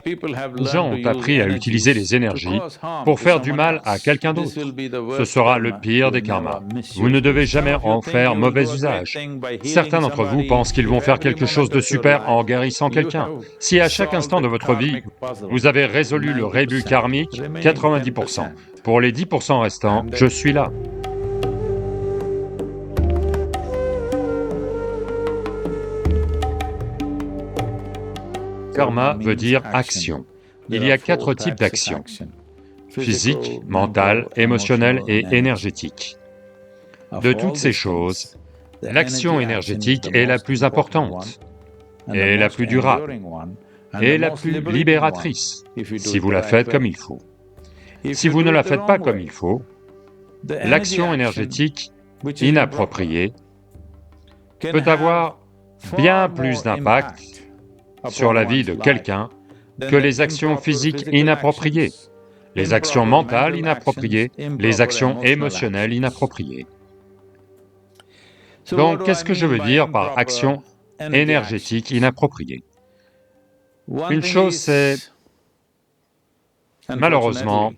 Les gens ont appris à utiliser les énergies pour faire du mal à quelqu'un d'autre. Ce sera le pire des karmas. Vous ne devez jamais en faire mauvais usage. Certains d'entre vous pensent qu'ils vont faire quelque chose de super en guérissant quelqu'un. Si à chaque instant de votre vie, vous avez résolu le rébut karmique, 90%. Pour les 10% restants, je suis là. Karma veut dire action. Il y a 4 types d'actions: physique, mentale, émotionnelle et énergétique. De toutes ces choses, l'action énergétique est la plus importante, et la plus durable, et la plus libératrice, si vous la faites comme il faut. Si vous ne la faites pas comme il faut, l'action énergétique inappropriée peut avoir bien plus d'impact sur la vie de quelqu'un que les actions physiques inappropriées, les actions mentales inappropriées, les actions émotionnelles inappropriées. Donc, qu'est-ce que je veux dire par action énergétique inappropriée? Une chose, c'est... Malheureusement,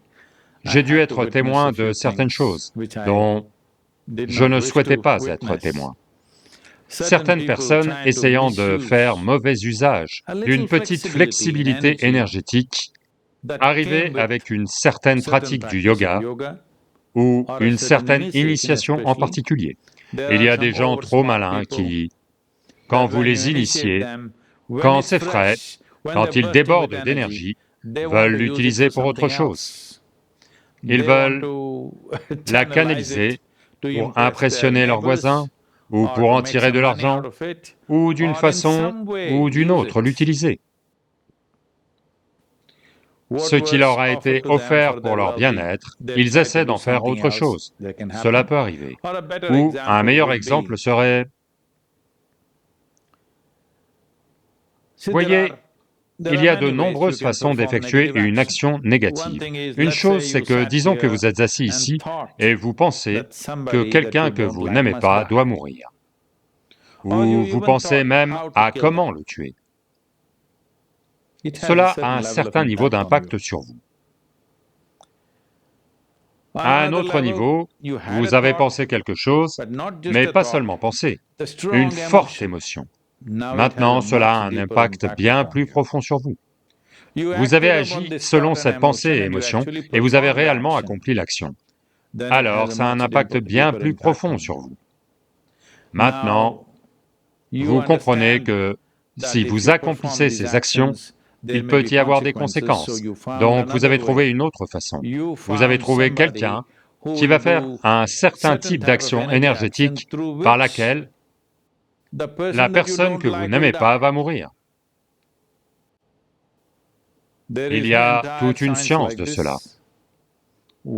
j'ai dû être témoin de certaines choses dont je ne souhaitais pas être témoin. Certaines personnes essayant de faire mauvais usage d'une petite flexibilité énergétique arrivaient avec une certaine pratique du yoga ou une certaine initiation en particulier. Il y a des gens trop malins qui, quand vous les initiez, quand c'est frais, quand ils débordent d'énergie, veulent l'utiliser pour autre chose. Ils veulent la canaliser pour impressionner leurs voisins, ou pour en tirer de l'argent, ou d'une façon ou d'une autre l'utiliser. Ce qui leur a été offert pour leur bien-être, ils essaient d'en faire autre chose. Cela peut arriver. Ou un meilleur exemple serait... Voyez, il y a de nombreuses façons d'effectuer une action négative. Une chose, c'est que, disons que vous êtes assis ici et vous pensez que quelqu'un que vous n'aimez pas doit mourir. Ou vous pensez même à comment le tuer. Cela a un certain niveau d'impact sur vous. À un autre niveau, vous avez pensé quelque chose, mais pas seulement pensé, une forte émotion. Maintenant, cela a un impact bien plus profond sur vous. Vous avez agi selon cette pensée et émotion, et vous avez réellement accompli l'action. Alors, ça a un impact bien plus profond sur vous. Maintenant, vous comprenez que si vous accomplissez ces actions, il peut y avoir des conséquences. Donc vous avez trouvé une autre façon. Vous avez trouvé quelqu'un qui va faire un certain type d'action énergétique par laquelle la personne que vous n'aimez pas va mourir. Il y a toute une science de cela.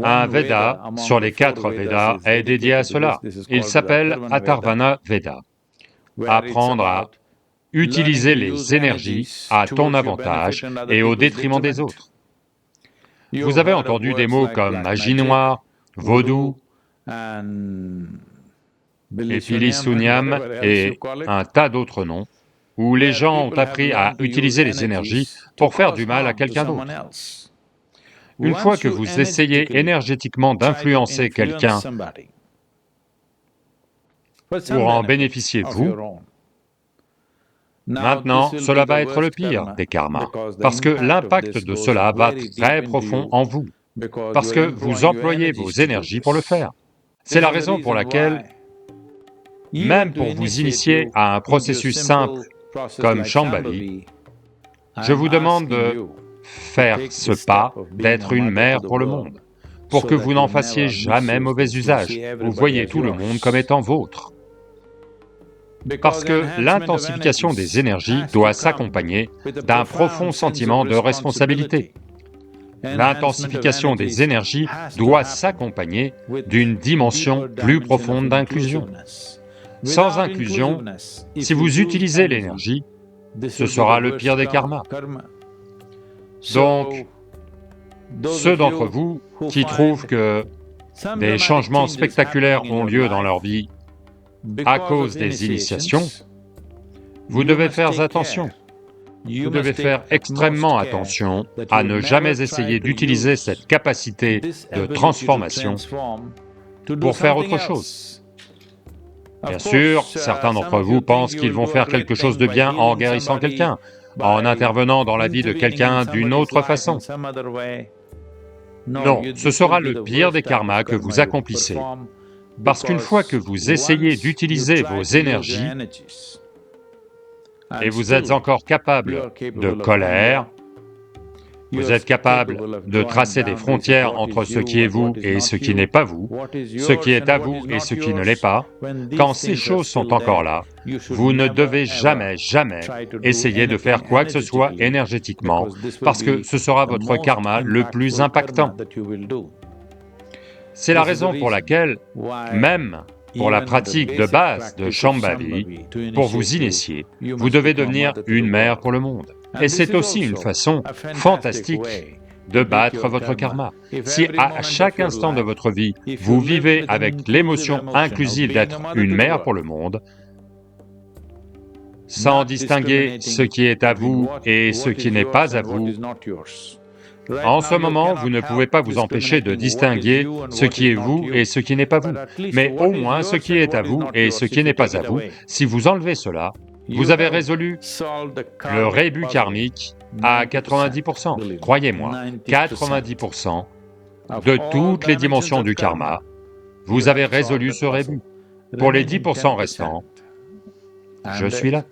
Un Veda, sur les 4 Védas, est dédié à cela. Il s'appelle Atharvana Veda. Apprendre à utiliser les énergies à ton avantage et au détriment des autres. Vous avez entendu des mots comme magie noire, vaudou, Ephilisuniam et un tas d'autres noms, où les gens ont appris à utiliser les énergies pour faire du mal à quelqu'un d'autre. Une fois que vous essayez énergétiquement d'influencer quelqu'un pour en bénéficier vous, maintenant, cela va être le pire des karmas, parce que l'impact de cela va très profond en vous, parce que vous employez vos énergies pour le faire. C'est la raison pour laquelle, même pour vous initier à un processus simple comme Shambhavi, je vous demande de faire ce pas d'être une mère pour le monde, pour que vous n'en fassiez jamais mauvais usage, vous voyez tout le monde comme étant vôtre. Parce que l'intensification des énergies doit s'accompagner d'un profond sentiment de responsabilité. L'intensification des énergies doit s'accompagner d'une dimension plus profonde d'inclusion. Sans inclusion, si vous utilisez l'énergie, ce sera le pire des karmas. Donc, ceux d'entre vous qui trouvent que des changements spectaculaires ont lieu dans leur vie à cause des initiations, vous devez faire attention. Vous devez faire extrêmement attention à ne jamais essayer d'utiliser cette capacité de transformation pour faire autre chose. Bien sûr, certains d'entre vous pensent qu'ils vont faire quelque chose de bien en guérissant quelqu'un, en intervenant dans la vie de quelqu'un d'une autre façon. Non, ce sera le pire des karmas que vous accomplissez, parce qu'une fois que vous essayez d'utiliser vos énergies, et vous êtes encore capable de colère, vous êtes capable de tracer des frontières entre ce qui est vous et ce qui n'est pas vous, ce qui est à vous et ce qui ne l'est pas. Quand ces choses sont encore là, vous ne devez jamais essayer de faire quoi que ce soit énergétiquement, parce que ce sera votre karma le plus impactant. C'est la raison pour laquelle, même pour la pratique de base de Shambhavi, pour vous initier, vous devez devenir une mère pour le monde. Et c'est aussi une façon fantastique de battre votre karma. Si à chaque instant de votre vie, vous vivez avec l'émotion inclusive d'être une mère pour le monde, sans distinguer ce qui est à vous et ce qui n'est pas à vous, en ce moment, vous ne pouvez pas vous empêcher de distinguer ce qui est vous et ce qui n'est pas vous, mais au moins ce qui est à vous et ce qui n'est pas à vous, si vous enlevez cela, vous avez résolu le rébut karmique à 90%, croyez-moi, 90% de toutes les dimensions du karma, vous avez résolu ce rébut. Pour les 10% restants, je suis là.